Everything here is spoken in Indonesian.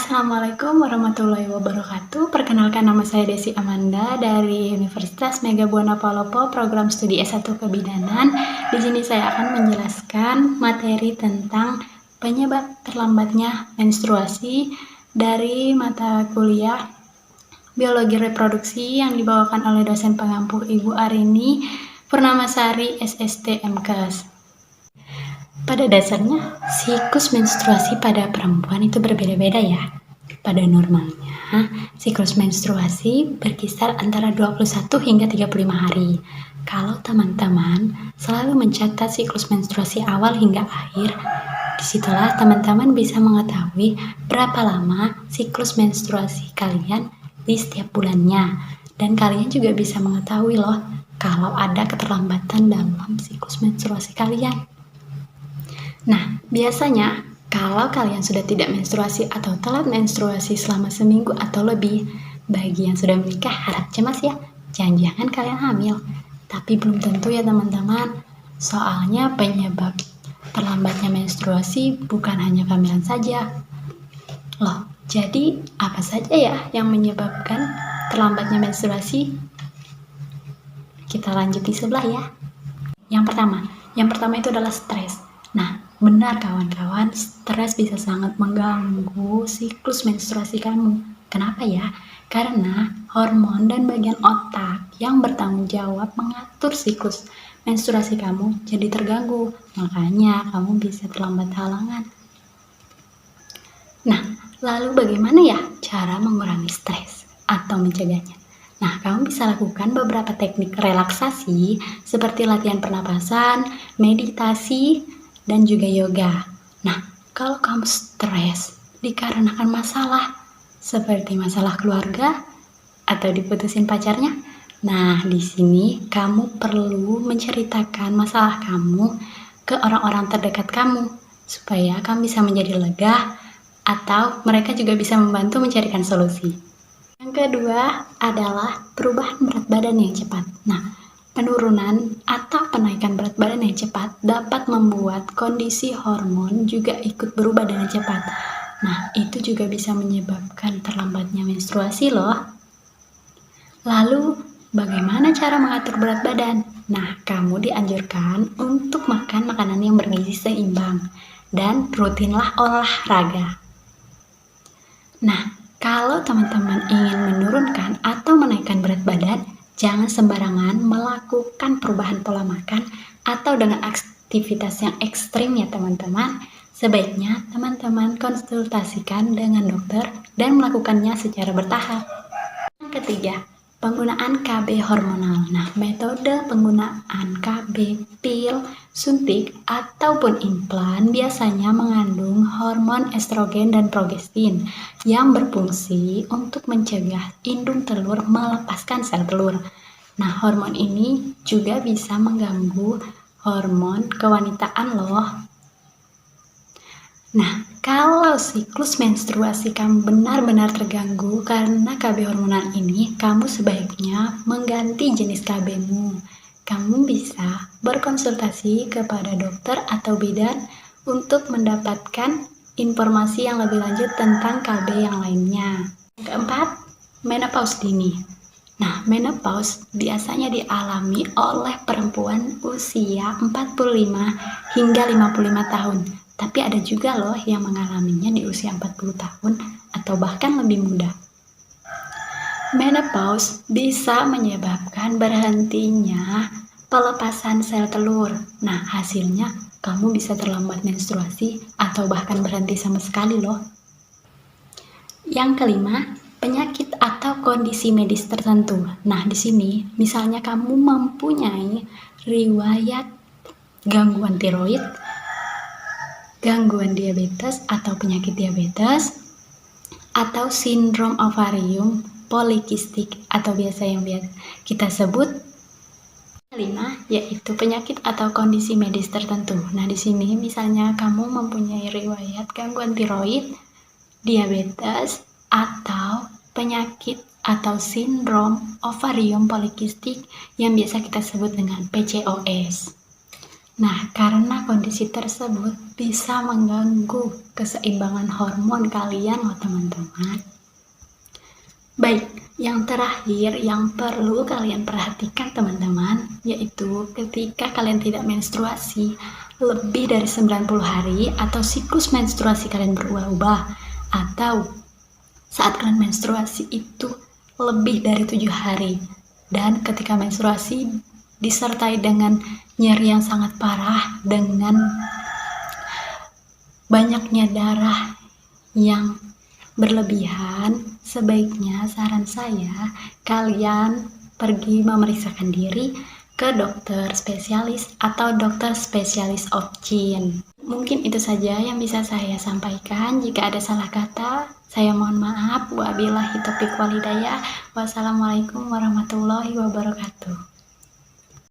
Assalamualaikum warahmatullahi wabarakatuh. Perkenalkan, nama saya Desi Amanda dari Universitas Mega Buana Palopo, program studi S1 Kebidanan. Di sini saya akan menjelaskan materi tentang penyebab terlambatnya menstruasi dari mata kuliah Biologi Reproduksi yang dibawakan oleh dosen pengampu Ibu Arini Purnamasari SST MKes. Pada dasarnya, siklus menstruasi pada perempuan itu berbeda-beda ya. Pada normalnya, siklus menstruasi berkisar antara 21 hingga 35 hari. Kalau teman-teman selalu mencatat siklus menstruasi awal hingga akhir, disitulah teman-teman bisa mengetahui berapa lama siklus menstruasi kalian di setiap bulannya. Dan kalian juga bisa mengetahui loh, kalau ada keterlambatan dalam siklus menstruasi kalian. Nah, biasanya kalau kalian sudah tidak menstruasi atau telat menstruasi selama seminggu atau lebih, bagi yang sudah menikah harap cemas ya, jangan-jangan kalian hamil. Tapi belum tentu ya teman-teman, soalnya penyebab terlambatnya menstruasi bukan hanya kehamilan saja. Loh, jadi apa saja ya yang menyebabkan terlambatnya menstruasi? Kita lanjut di sebelah ya. Yang pertama itu adalah stres. Nah, benar kawan-kawan, stres bisa sangat mengganggu siklus menstruasi kamu. Kenapa ya? Karena hormon dan bagian otak yang bertanggung jawab mengatur siklus menstruasi kamu jadi terganggu. Makanya kamu bisa terlambat halangan. Nah, lalu bagaimana ya cara mengurangi stres atau mencegahnya? Nah, kamu bisa lakukan beberapa teknik relaksasi seperti latihan pernapasan, meditasi, dan juga yoga. Nah, kalau kamu stres dikarenakan masalah seperti masalah keluarga atau diputusin pacarnya, nah di sini kamu perlu menceritakan masalah kamu ke orang-orang terdekat kamu supaya kamu bisa menjadi lega atau mereka juga bisa membantu mencarikan solusi. Yang kedua adalah perubahan berat badan yang cepat. Nah, penurunan atau penaikan berat badan yang cepat dapat membuat kondisi hormon juga ikut berubah dengan cepat. Nah, itu juga bisa menyebabkan terlambatnya menstruasi loh. Lalu, bagaimana cara mengatur berat badan? Nah, kamu dianjurkan untuk makan makanan yang bergizi seimbang dan rutinlah olahraga. Nah, kalau teman-teman ingin menurunkan atau menaikkan berat badan, jangan sembarangan melakukan perubahan pola makan atau dengan aktivitas yang ekstrim ya teman-teman. Sebaiknya teman-teman konsultasikan dengan dokter dan melakukannya secara bertahap. Yang ketiga, penggunaan KB hormonal. Nah, metode penggunaan KB, pil, suntik, ataupun implan biasanya mengandung hormon estrogen dan progestin yang berfungsi untuk mencegah indung telur melepaskan sel telur. Nah, hormon ini juga bisa mengganggu hormon kewanitaan loh. Nah, kalau siklus menstruasi kamu benar-benar terganggu karena KB hormonal ini, kamu sebaiknya mengganti jenis KB-mu. Kamu bisa berkonsultasi kepada dokter atau bidan untuk mendapatkan informasi yang lebih lanjut tentang KB yang lainnya. Yang keempat, menopause dini. Nah, menopause biasanya dialami oleh perempuan usia 45 hingga 55 tahun. Tapi ada juga loh yang mengalaminya di usia 40 tahun atau bahkan lebih muda. Menopause bisa menyebabkan berhentinya pelepasan sel telur. Nah, hasilnya kamu bisa terlambat menstruasi atau bahkan berhenti sama sekali loh. Yang kelima, penyakit atau kondisi medis tertentu. Nah, di sini misalnya kamu mempunyai riwayat gangguan tiroid, gangguan diabetes atau penyakit diabetes, atau sindrom ovarium polikistik atau biasa yang kita sebut. Kelima, yaitu penyakit atau kondisi medis tertentu. Nah, di sini misalnya kamu mempunyai riwayat gangguan tiroid, diabetes, atau penyakit atau sindrom ovarium polikistik yang biasa kita sebut dengan PCOS. Nah, karena kondisi tersebut bisa mengganggu keseimbangan hormon kalian loh teman-teman. Baik, yang terakhir yang perlu kalian perhatikan teman-teman, yaitu ketika kalian tidak menstruasi lebih dari 90 hari atau siklus menstruasi kalian berubah-ubah, atau saat kalian menstruasi itu lebih dari 7 hari, dan ketika menstruasi disertai dengan nyeri yang sangat parah dengan banyaknya darah yang berlebihan, sebaiknya saran saya kalian pergi memeriksakan diri ke dokter spesialis atau dokter spesialis OB-GYN. Mungkin itu saja yang bisa saya sampaikan. Jika ada salah kata, saya mohon maaf. Wabillahi taufiq walhidayah. Wassalamualaikum warahmatullahi wabarakatuh.